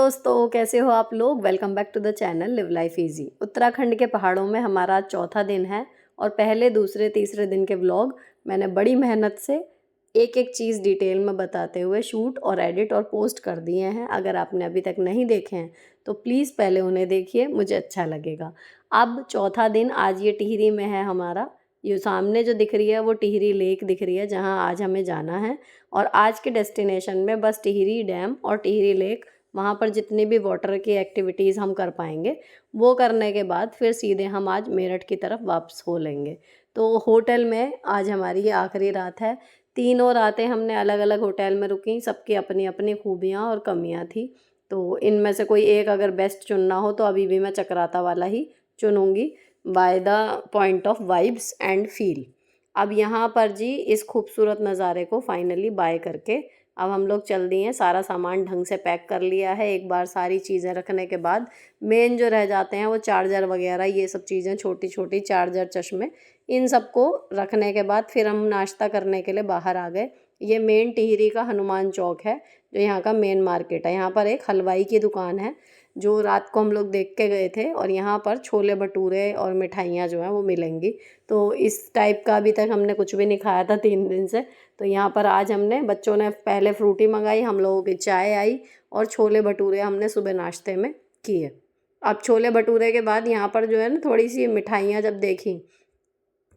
दोस्तों, कैसे हो आप लोग। Welcome back to the channel live life easy. Uttarakhand के पहाड़ों में हमारा आज चौथा दिन है और पहले दूसरे तीसरे दिन के व्लॉग मैंने बड़ी मेहनत से एक एक चीज़ डिटेल में बताते हुए शूट और एडिट और पोस्ट कर दिए हैं। अगर आपने अभी तक नहीं देखे हैं तो प्लीज़ पहले उन्हें देखिए, मुझे अच्छा लगेगा। अब चौथा दिन आज ये टिहरी में है हमारा। ये सामने जो दिख रही है वो टिहरी लेक दिख रही है जहाँ आज हमें जाना है। और आज के डेस्टिनेशन में बस टिहरी डैम और टिहरी लेक, वहाँ पर जितनी भी वाटर की एक्टिविटीज़ हम कर पाएंगे वो करने के बाद फिर सीधे हम आज मेरठ की तरफ वापस हो लेंगे। तो होटल में आज हमारी ये आखिरी रात है। तीनों रातें हमने अलग अलग होटल में रुकी, सबकी अपनी अपनी खूबियाँ और कमियाँ थी। तो इनमें से कोई एक अगर बेस्ट चुनना हो तो अभी भी मैं चक्राता वाला ही चुनूँगी, by the point of vibes and feel. अब यहाँ पर जी इस खूबसूरत नज़ारे को फाइनली बाय करके अब हम लोग चल दिए हैं। सारा सामान ढंग से पैक कर लिया है। एक बार सारी चीज़ें रखने के बाद मेन जो रह जाते हैं वो चार्जर वगैरह, ये सब चीज़ें छोटी छोटी, चार्जर, चश्मे, इन सबको रखने के बाद फिर हम नाश्ता करने के लिए बाहर आ गए। ये मेन टिहरी का हनुमान चौक है जो यहाँ का मेन मार्केट है। यहाँ पर एक हलवाई की दुकान है जो रात को हम लोग देख के गए थे, और यहाँ पर छोले भटूरे और मिठाइयाँ जो हैं वो मिलेंगी। तो इस टाइप का अभी तक हमने कुछ भी नहीं खाया था 3 दिन से। तो यहाँ पर आज हमने, बच्चों ने पहले फ्रूटी मंगाई, हम लोगों की चाय आई और छोले भटूरे हमने सुबह नाश्ते में किए। अब छोले भटूरे के बाद यहाँ पर जो है ना थोड़ी सी मिठाइयाँ जब देखी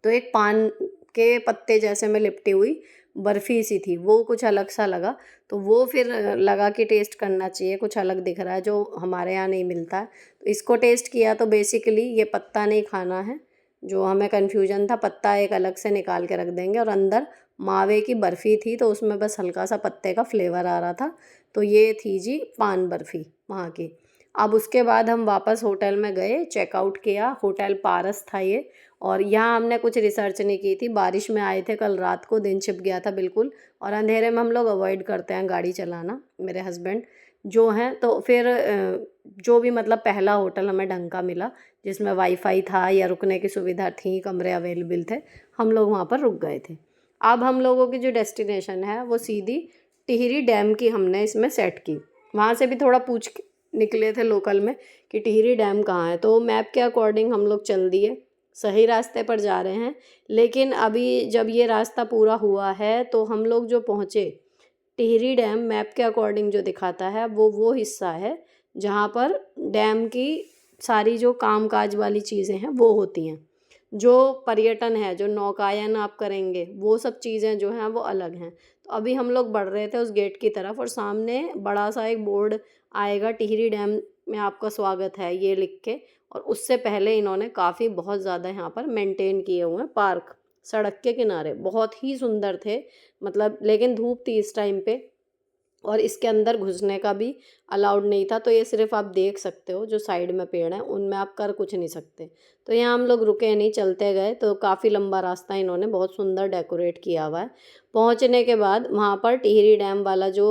तो एक पान के पत्ते जैसे में लिपटी हुई बर्फ़ी सी थी, वो कुछ अलग सा लगा। तो वो फिर लगा कि टेस्ट करना चाहिए, कुछ अलग दिख रहा है जो हमारे यहाँ नहीं मिलता है। तो इसको टेस्ट किया तो बेसिकली ये पत्ता नहीं खाना है, जो हमें कन्फ्यूजन था। पत्ता एक अलग से निकाल के रख देंगे, और अंदर मावे की बर्फ़ी थी तो उसमें बस हल्का सा पत्ते का फ्लेवर आ रहा था। तो ये थी जी पान बर्फ़ी वहाँ की। अब उसके बाद हम वापस होटल में गए, चेकआउट किया। होटल पारस था ये। और यहाँ हमने कुछ रिसर्च नहीं की थी, बारिश में आए थे कल रात को, दिन छिप गया था बिल्कुल, और अंधेरे में हम लोग अवॉइड करते हैं गाड़ी चलाना, मेरे हस्बैंड जो हैं। तो फिर जो भी मतलब पहला होटल हमें ढंग का मिला जिसमें वाईफाई था या रुकने की सुविधा थी, कमरे अवेलेबल थे, हम लोग वहाँ पर रुक गए थे। अब हम लोगों की जो डेस्टिनेशन है वो सीधी टिहरी डैम की हमने इसमें सेट की। वहाँ से भी थोड़ा पूछ के निकले थे लोकल में कि टिहरी डैम कहाँ है, तो मैप के अकॉर्डिंग हम लोग चल दिए, सही रास्ते पर जा रहे हैं। लेकिन अभी जब ये रास्ता पूरा हुआ है तो हम लोग जो पहुँचे, टिहरी डैम मैप के अकॉर्डिंग जो दिखाता है वो हिस्सा है जहाँ पर डैम की सारी जो कामकाज वाली चीज़ें हैं वो होती हैं। जो पर्यटन है, जो नौकायन आप करेंगे, वो सब चीज़ें जो हैं वो अलग हैं। तो अभी हम लोग बढ़ रहे थे उस गेट की तरफ, और सामने बड़ा सा एक बोर्ड आएगा, टिहरी डैम में आपका स्वागत है, ये लिख के। और उससे पहले इन्होंने काफ़ी बहुत ज़्यादा यहाँ पर मेंटेन किए हुए हैं पार्क, सड़क के किनारे बहुत ही सुंदर थे। मतलब लेकिन धूप थी इस टाइम पे, और इसके अंदर घुसने का भी अलाउड नहीं था। तो ये सिर्फ आप देख सकते हो, जो साइड में पेड़ हैं उनमें आप कर कुछ नहीं सकते। तो यहाँ हम लोग रुके नहीं, चलते गए। तो काफ़ी लंबा रास्ता इन्होंने बहुत सुंदर डेकोरेट किया हुआ है। पहुँचने के बाद वहाँ पर टिहरी डैम वाला जो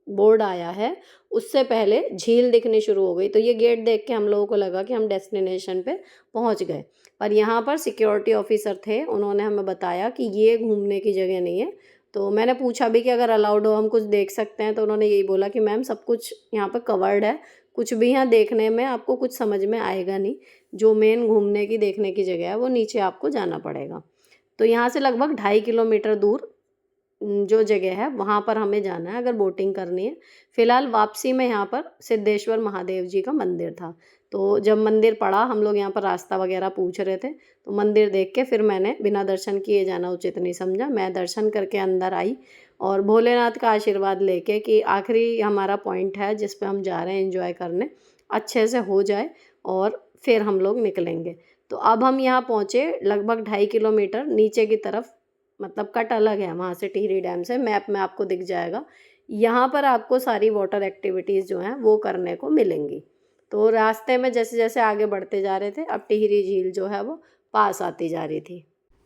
बोर्ड आया है, उससे पहले झील दिखनी शुरू हो गई। तो ये गेट देख के हम लोगों को लगा कि हम डेस्टिनेशन पे पहुँच गए। पर यहाँ पर सिक्योरिटी ऑफिसर थे, उन्होंने हमें बताया कि ये घूमने की जगह नहीं है। तो मैंने पूछा भी कि अगर अलाउड हो हम कुछ देख सकते हैं, तो उन्होंने यही बोला कि मैम सब कुछ यहाँ पर कवर्ड है, कुछ भी यहाँ देखने में आपको कुछ समझ में आएगा नहीं। जो मेन घूमने की देखने की जगह है वो नीचे आपको जाना पड़ेगा। तो यहाँ से लगभग 2.5 किलोमीटर दूर जो जगह है वहाँ पर हमें जाना है अगर बोटिंग करनी है। फ़िलहाल वापसी में यहाँ पर सिद्धेश्वर महादेव जी का मंदिर था। तो जब मंदिर पड़ा, हम लोग यहाँ पर रास्ता वगैरह पूछ रहे थे, तो मंदिर देख के फिर मैंने बिना दर्शन किए जाना उचित नहीं समझा। मैं दर्शन करके अंदर आई और भोलेनाथ का आशीर्वाद लेके कि आखिरी हमारा पॉइंट है जिस पे हम जा रहे हैं एंजॉय करने, अच्छे से हो जाए और फिर हम लोग निकलेंगे। तो अब हम यहाँ पहुँचे लगभग 2.5 किलोमीटर नीचे की तरफ, मतलब कट अलग है वहाँ से टिहरी डैम से, मैप में आपको दिख जाएगा। यहाँ पर आपको सारी वाटर एक्टिविटीज़ जो हैं वो करने को मिलेंगी। तो रास्ते में जैसे जैसे आगे बढ़ते जा रहे थे, अब टिहरी झील जो है वो पास आती जा रही थी।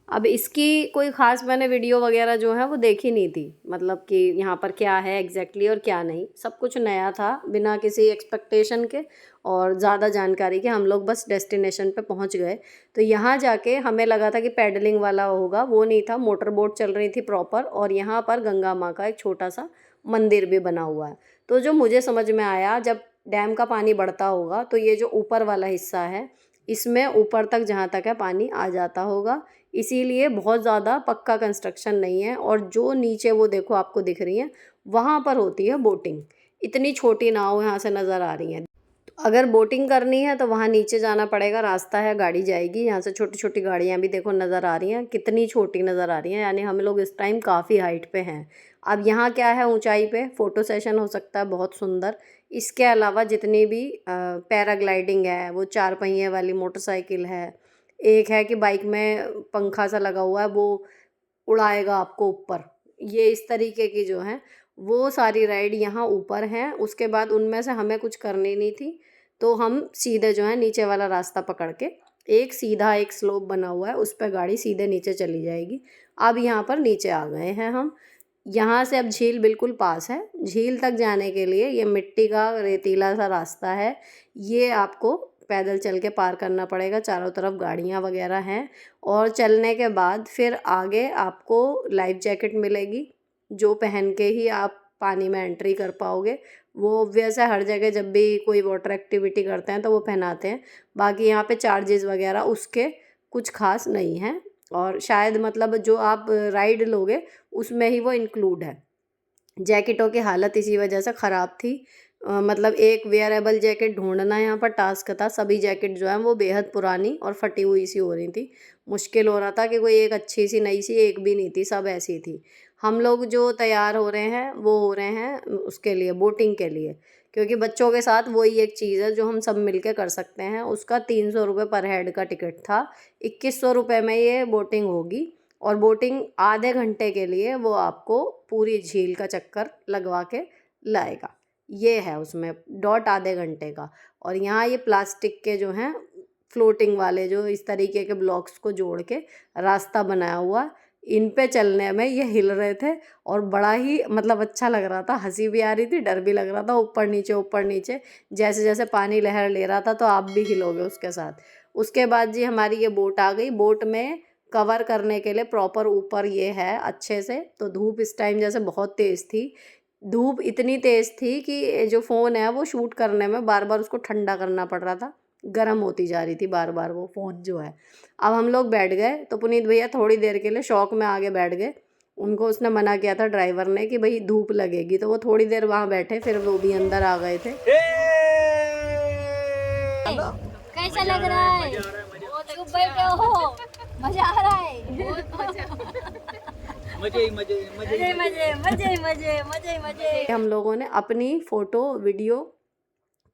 अब इसकी कोई ख़ास मैंने वीडियो वगैरह जो है वो देखी नहीं थी, मतलब कि यहाँ पर क्या है एग्जैक्टली और क्या नहीं, सब कुछ नया था बिना किसी एक्सपेक्टेशन के और ज़्यादा जानकारी के। हम लोग बस डेस्टिनेशन पे पहुँच गए। तो यहाँ जाके हमें लगा था कि पैडलिंग वाला होगा, वो नहीं था, मोटर बोट चल रही थी प्रॉपर। और यहाँ पर गंगा माँ का एक छोटा सा मंदिर भी बना हुआ है। तो जो मुझे समझ में आया, जब डैम का पानी बढ़ता होगा तो ये जो ऊपर वाला हिस्सा है इसमें ऊपर तक जहाँ तक है पानी आ जाता होगा, इसीलिए बहुत ज़्यादा पक्का कंस्ट्रक्शन नहीं है। और जो नीचे वो देखो आपको दिख रही हैं, वहाँ पर होती है बोटिंग। इतनी छोटी नाव यहाँ से नज़र आ रही हैं। अगर बोटिंग करनी है तो वहाँ नीचे जाना पड़ेगा, रास्ता है, गाड़ी जाएगी। यहाँ से छोटी छोटी गाड़ियाँ भी देखो नज़र आ रही हैं, कितनी छोटी नज़र आ रही हैं, यानी हम लोग इस टाइम काफ़ी हाइट पे हैं। अब यहाँ क्या है, ऊंचाई पे फ़ोटो सेशन हो सकता है बहुत सुंदर। इसके अलावा जितनी भी पैराग्लाइडिंग है, वो 4 पहिए वाली मोटरसाइकिल है, एक है कि बाइक में पंखा सा लगा हुआ है वो उड़ाएगा आपको ऊपर, ये इस तरीके की जो है वो सारी राइड यहाँ ऊपर हैं। उसके बाद उनमें से हमें कुछ करनी नहीं थी, तो हम सीधे जो है नीचे वाला रास्ता पकड़ के, एक सीधा एक स्लोप बना हुआ है उस पर गाड़ी सीधे नीचे चली जाएगी। अब यहाँ पर नीचे आ गए हैं हम। यहाँ से अब झील बिल्कुल पास है। झील तक जाने के लिए ये मिट्टी का रेतीला सा रास्ता है, ये आपको पैदल चल के पार करना पड़ेगा। चारों तरफ गाड़ियाँ वगैरह हैं। और चलने के बाद फिर आगे आपको लाइफ जैकेट मिलेगी, जो पहन के ही आप पानी में एंट्री कर पाओगे। वो वैसे हर जगह जब भी कोई वाटर एक्टिविटी करते हैं तो वो पहनाते हैं। बाकी यहाँ पे चार्जेस वगैरह उसके कुछ खास नहीं हैं, और शायद मतलब जो आप राइड लोगे उसमें ही वो इंक्लूड है। जैकेटों की हालत इसी वजह से ख़राब थी। मतलब एक वेयरेबल जैकेट ढूंढना यहाँ पर टास्क था। सभी जैकेट जो हैं वो बेहद पुरानी और फटी हुई सी हो रही थी। मुश्किल हो रहा था कि कोई एक अच्छी सी नई सी एक भी नहीं थी, सब ऐसी थी। हम लोग जो तैयार हो रहे हैं वो हो रहे हैं उसके लिए, बोटिंग के लिए, क्योंकि बच्चों के साथ वही एक चीज़ है जो हम सब मिलके कर सकते हैं। उसका 300 रुपये पर हेड का टिकट था। 2100 रुपये में ये बोटिंग होगी। और बोटिंग आधे घंटे के लिए वो आपको पूरी झील का चक्कर लगवा के लाएगा। ये है उसमें डॉट आधे घंटे का। और यहाँ ये प्लास्टिक के जो हैं फ्लोटिंग वाले जो इस तरीके के ब्लॉक्स को जोड़ के रास्ता बनाया हुआ, इन पे चलने में ये हिल रहे थे और बड़ा ही मतलब अच्छा लग रहा था। हंसी भी आ रही थी, डर भी लग रहा था। ऊपर नीचे जैसे जैसे पानी लहर ले रहा था तो आप भी हिलोगे उसके साथ। उसके बाद जी हमारी ये बोट आ गई। बोट में कवर करने के लिए प्रॉपर ऊपर ये है अच्छे से। तो धूप इस टाइम जैसे बहुत तेज़ थी। धूप इतनी तेज़ थी कि जो फ़ोन है वो शूट करने में बार बार उसको ठंडा करना पड़ रहा था, गर्म होती जा रही थी बार बार वो फ़ोन जो है। अब हम लोग बैठ गए तो पुनीत भैया थोड़ी देर के लिए शौक में आगे बैठ गए। उनको उसने मना किया था ड्राइवर ने कि भाई धूप लगेगी, तो वो थोड़ी देर वहाँ बैठे, फिर वो भी अंदर आ गए थे। कैसा लग रहा है? चुप बैठे हो, मजा आ रहा है। मजे मजे मजे मजे मजे मजे मजे मजे। हम लोगों ने अपनी फ़ोटो वीडियो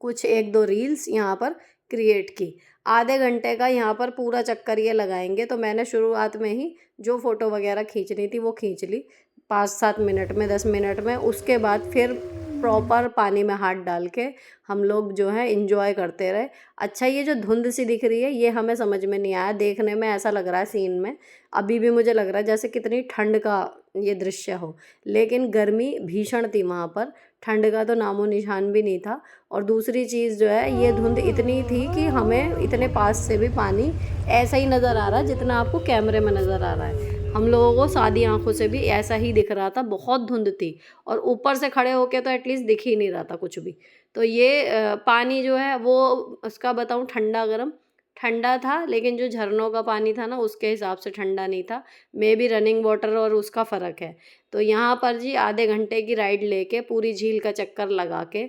कुछ 1-2 रील्स यहाँ पर क्रिएट की। आधे घंटे का यहाँ पर पूरा चक्कर ये लगाएंगे, तो मैंने शुरुआत में ही जो फ़ोटो वगैरह खींचनी थी वो खींच ली 5-7 मिनट में, 10 मिनट में। उसके बाद फिर प्रॉपर पानी में हाथ डाल के हम लोग जो है इंजॉय करते रहे। अच्छा, ये जो धुंध सी दिख रही है ये हमें समझ में नहीं आया। देखने में ऐसा लग रहा है सीन में अभी भी मुझे लग रहा है जैसे कितनी ठंड का ये दृश्य हो, लेकिन गर्मी भीषण थी वहाँ पर। ठंड का तो नामो निशान भी नहीं था। और दूसरी चीज़ जो है, ये धुंध इतनी थी कि हमें इतने पास से भी पानी ऐसा ही नज़र आ रहा है जितना आपको कैमरे में नज़र आ रहा है। हम लोगों को सादी आंखों से भी ऐसा ही दिख रहा था, बहुत धुंध थी। और ऊपर से खड़े होके तो एटलीस्ट दिख ही नहीं रहा था कुछ भी। तो ये पानी जो है वो, उसका बताऊँ ठंडा गर्म, ठंडा था, लेकिन जो झरनों का पानी था ना उसके हिसाब से ठंडा नहीं था। मे बी रनिंग वाटर और उसका फ़र्क है। तो यहाँ पर जी आधे घंटे की राइड लेके पूरी झील का चक्कर लगा के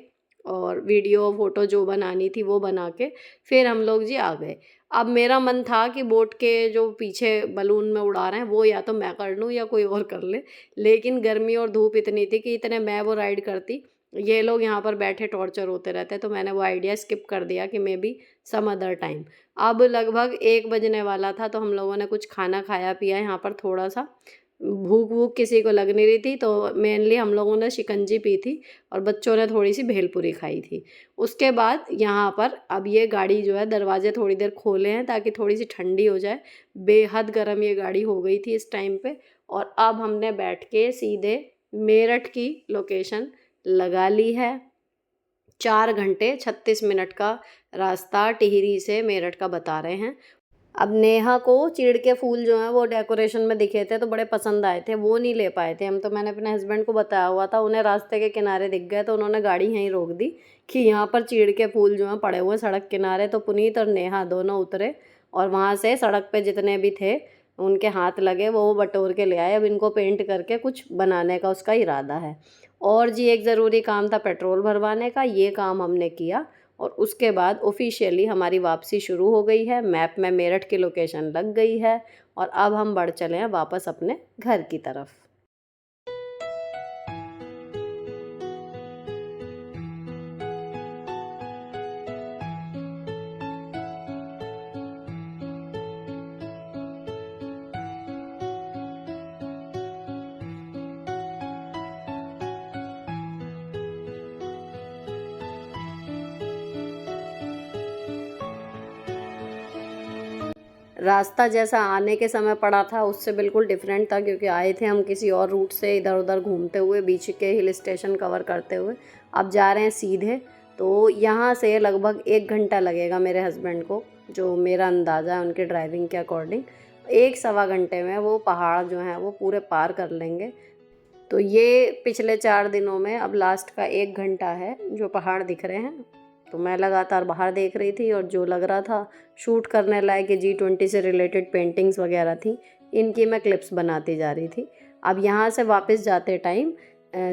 और वीडियो फ़ोटो जो बनानी थी वो बना के फिर हम लोग जी आ गए। अब मेरा मन था कि बोट के जो पीछे बलून में उड़ा रहे हैं वो या तो मैं कर लूँ या कोई और कर ले, लेकिन गर्मी और धूप इतनी थी कि इतने मैं वो राइड करती, ये लोग यहाँ पर बैठे टॉर्चर होते रहते, तो मैंने वो आइडिया स्किप कर दिया कि may be some other time. अब लगभग 1 बजने वाला था, तो हम लोगों ने कुछ खाना खाया पिया यहाँ पर थोड़ा सा। भूख वूख किसी को लग नहीं रही थी, तो मेनली हम लोगों ने शिकंजी पी थी और बच्चों ने थोड़ी सी भेलपुरी खाई थी। उसके बाद यहाँ पर अब ये गाड़ी जो है दरवाजे थोड़ी देर खोले हैं ताकि थोड़ी सी ठंडी हो जाए। बेहद गर्म ये गाड़ी हो गई थी इस टाइम पे। और अब हमने बैठ के सीधे मेरठ की लोकेशन लगा ली है। 4 घंटे 36 मिनट का रास्ता टिहरी से मेरठ का बता रहे हैं। अब नेहा को चीड़ के फूल जो हैं वो डेकोरेशन में दिखे थे तो बड़े पसंद आए थे, वो नहीं ले पाए थे हम। तो मैंने अपने हस्बैंड को बताया हुआ था, उन्हें रास्ते के किनारे दिख गए तो उन्होंने गाड़ी यहीं रोक दी कि यहाँ पर चीड़ के फूल जो हैं पड़े हुए हैं सड़क किनारे। तो पुनीत और नेहा दोनों उतरे और वहाँ से सड़क पे जितने भी थे उनके हाथ लगे वो बटोर के ले आए। अब इनको पेंट करके कुछ बनाने का उसका इरादा है। और जी एक ज़रूरी काम था पेट्रोल भरवाने का, ये काम हमने किया और उसके बाद ऑफिशियली हमारी वापसी शुरू हो गई है। मैप में मेरठ की लोकेशन लग गई है और अब हम बढ़ चले हैं वापस अपने घर की तरफ। रास्ता जैसा आने के समय पड़ा था उससे बिल्कुल डिफरेंट था, क्योंकि आए थे हम किसी और रूट से इधर उधर घूमते हुए बीच के हिल स्टेशन कवर करते हुए। अब जा रहे हैं सीधे, तो यहाँ से लगभग 1 घंटा लगेगा मेरे हस्बैंड को, जो मेरा अंदाज़ा है उनके ड्राइविंग के अकॉर्डिंग। 1 सवा घंटे में वो पहाड़ जो हैं वो पूरे पार कर लेंगे। तो ये पिछले 4 दिनों में अब लास्ट का 1 घंटा है जो पहाड़ दिख रहे हैं। तो मैं लगातार बाहर देख रही थी और जो लग रहा था शूट करने लायक कि G20 से रिलेटेड पेंटिंग्स वगैरह थी, इनकी मैं क्लिप्स बनाती जा रही थी। अब यहाँ से वापस जाते टाइम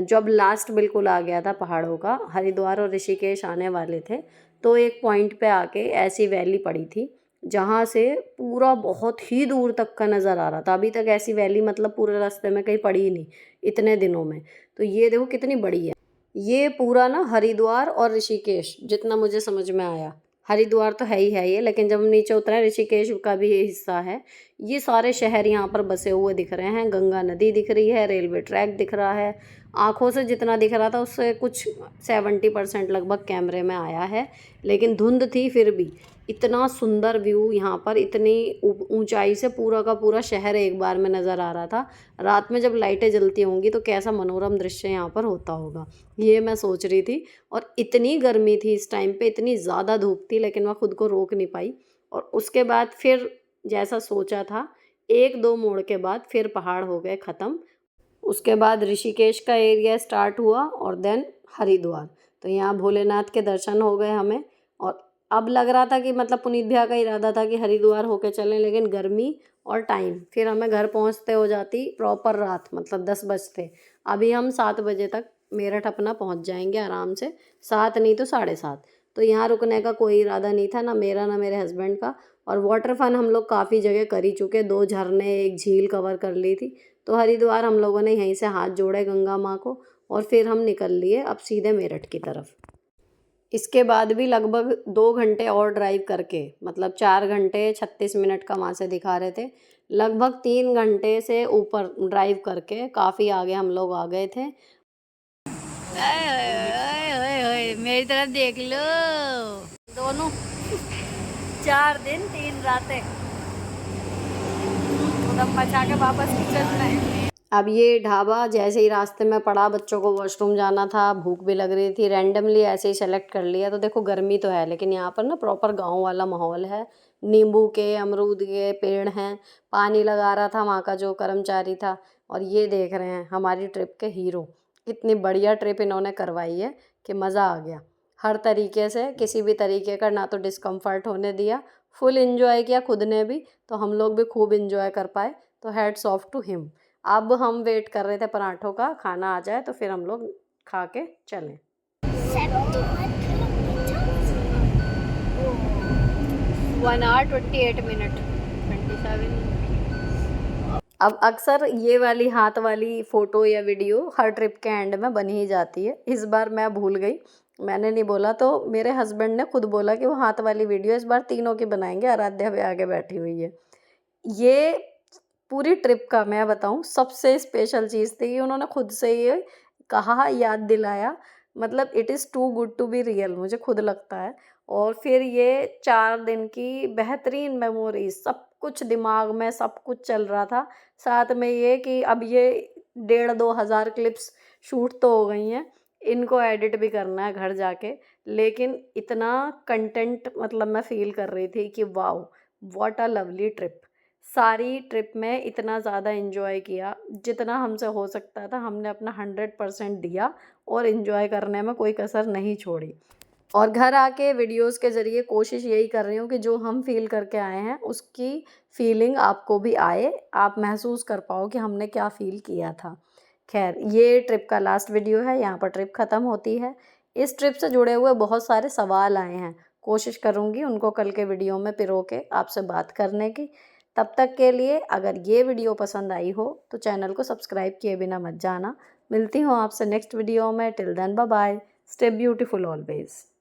जब लास्ट बिल्कुल आ गया था पहाड़ों का, हरिद्वार और ऋषिकेश आने वाले थे, तो एक पॉइंट पे आके ऐसी वैली पड़ी थी जहाँ से पूरा बहुत ही दूर तक का नज़र आ रहा था। अभी तक ऐसी वैली मतलब पूरे रास्ते में कहीं पड़ी ही नहीं इतने दिनों में। तो ये देखो कितनी बड़ी है। ये पूरा ना हरिद्वार और ऋषिकेश जितना मुझे समझ में आया, हरिद्वार तो है ही है ये, लेकिन जब हम नीचे उतरे ऋषिकेश का भी ये हिस्सा है। ये सारे शहर यहाँ पर बसे हुए दिख रहे हैं, गंगा नदी दिख रही है, रेलवे ट्रैक दिख रहा है। आँखों से जितना दिख रहा था उससे कुछ 70% लगभग कैमरे में आया है, लेकिन धुंध थी फिर भी। इतना सुंदर व्यू यहाँ पर, इतनी ऊंचाई से पूरा का पूरा शहर एक बार में नज़र आ रहा था। रात में जब लाइटें जलती होंगी तो कैसा मनोरम दृश्य यहाँ पर होता होगा, ये मैं सोच रही थी। और इतनी गर्मी थी इस टाइम पे, इतनी ज़्यादा धूप थी, लेकिन मैं खुद को रोक नहीं पाई। और उसके बाद फिर जैसा सोचा था, 1-2 मोड़ के बाद फिर पहाड़ हो गए ख़त्म। उसके बाद ऋषिकेश का एरिया स्टार्ट हुआ और देन हरिद्वार। तो यहाँ भोलेनाथ के दर्शन हो गए हमें। और अब लग रहा था कि मतलब पुनीत भैया का इरादा था कि हरिद्वार होके चलें, लेकिन गर्मी और टाइम फिर हमें घर पहुँचते हो जाती प्रॉपर रात, मतलब 10 बजते। अभी हम 7 बजे तक मेरठ अपना पहुँच जाएंगे आराम से, 7 नहीं तो 7:30। तो यहाँ रुकने का कोई इरादा नहीं था, ना मेरा ना मेरे हस्बैंड का। और वाटर फन हम लोग काफ़ी जगह कर ही चुके, 2 झरने, एक झील कवर कर ली थी। तो हरिद्वार हम लोगों ने यहीं से हाथ जोड़े गंगा माँ को और फिर हम निकल लिए अब सीधे मेरठ की तरफ। इसके बाद भी लगभग 2 घंटे और ड्राइव करके, मतलब 4 घंटे 36 मिनट का वहाँ से दिखा रहे थे, लगभग 3 घंटे से ऊपर ड्राइव करके काफ़ी आगे हम लोग आ गए थे। मेरी तरफ देख लो दोनों। 4 दिन 3 रातें उधम मचा के वापस किचन में। अब ये ढाबा जैसे ही रास्ते में पड़ा, बच्चों को वॉशरूम जाना था, भूख भी लग रही थी, रैंडमली ऐसे ही सेलेक्ट कर लिया। तो देखो गर्मी तो है, लेकिन यहाँ पर ना प्रॉपर गांव वाला माहौल है। नींबू के, अमरूद के पेड़ हैं। पानी लगा रहा था वहाँ का जो कर्मचारी था। और ये देख रहे हैं हमारी ट्रिप के हीरो। इतनी बढ़िया ट्रिप इन्होंने करवाई है कि मज़ा आ गया हर तरीके से, किसी भी तरीके का ना तो डिस्कम्फर्ट होने दिया। फुल इन्जॉय किया खुद ने भी, तो हम लोग भी खूब इन्जॉय कर पाए। तो हैट्स ऑफ टू हिम। अब हम वेट कर रहे थे पराठों का, खाना आ जाए तो फिर हम लोग खा के चलें। 1 hour 28 minute 27। अब अक्सर ये वाली हाथ वाली फ़ोटो या वीडियो हर ट्रिप के एंड में बनी ही जाती है। इस बार मैं भूल गई, मैंने नहीं बोला, तो मेरे हस्बैंड ने खुद बोला कि वो हाथ वाली वीडियो इस बार तीनों की बनाएंगे। आराध्या भी आगे बैठी हुई है। ये पूरी ट्रिप का मैं बताऊं सबसे स्पेशल चीज़ थी कि उन्होंने खुद से ये कहा, याद दिलाया। मतलब it is too good to be real, मुझे खुद लगता है। और फिर ये 4 दिन की बेहतरीन मेमोरीज, सब कुछ दिमाग में सब कुछ चल रहा था। साथ में ये कि अब ये 1,500-2 हज़ार क्लिप्स शूट तो हो गई हैं, इनको एडिट भी करना है घर जाके। लेकिन इतना कंटेंट मतलब मैं फील कर रही थी कि wow, what a lovely trip. सारी ट्रिप में इतना ज़्यादा एंजॉय किया, जितना हमसे हो सकता था हमने अपना 100% दिया और एंजॉय करने में कोई कसर नहीं छोड़ी। और घर आके वीडियोस के ज़रिए कोशिश यही कर रही हूँ कि जो हम फ़ील करके आए हैं उसकी फ़ीलिंग आपको भी आए, आप महसूस कर पाओ कि हमने क्या फ़ील किया था। ख़ैर, ये ट्रिप का लास्ट वीडियो है, यहाँ पर ट्रिप ख़त्म होती है। इस ट्रिप से जुड़े हुए बहुत सारे सवाल आए हैं, कोशिश करूँगी उनको कल के वीडियो में पिरो के आपसे बात करने की। तब तक के लिए अगर ये वीडियो पसंद आई हो तो चैनल को सब्सक्राइब किए बिना मत जाना। मिलती हूँ आपसे नेक्स्ट वीडियो में। Till then bye bye, stay beautiful always.